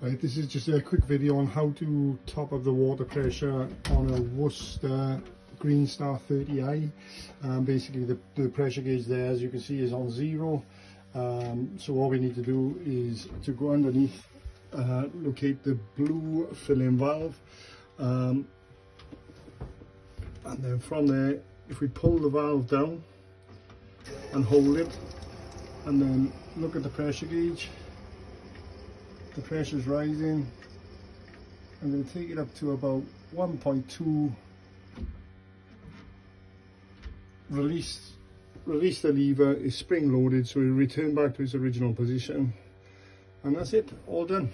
Right, this is just a quick video on how to top up the water pressure on a Worcester Green Star 30i. Basically the pressure gauge there, as you can see, is on 0. So all we need to do is to go underneath, locate the blue fill-in valve, and then from there, if we pull the valve down and hold it and then look at the pressure gauge, the pressure is rising. I'm going to take it up to about 1.2, release the lever. Is spring loaded, so it'll return back to its original position, and that's it, all done.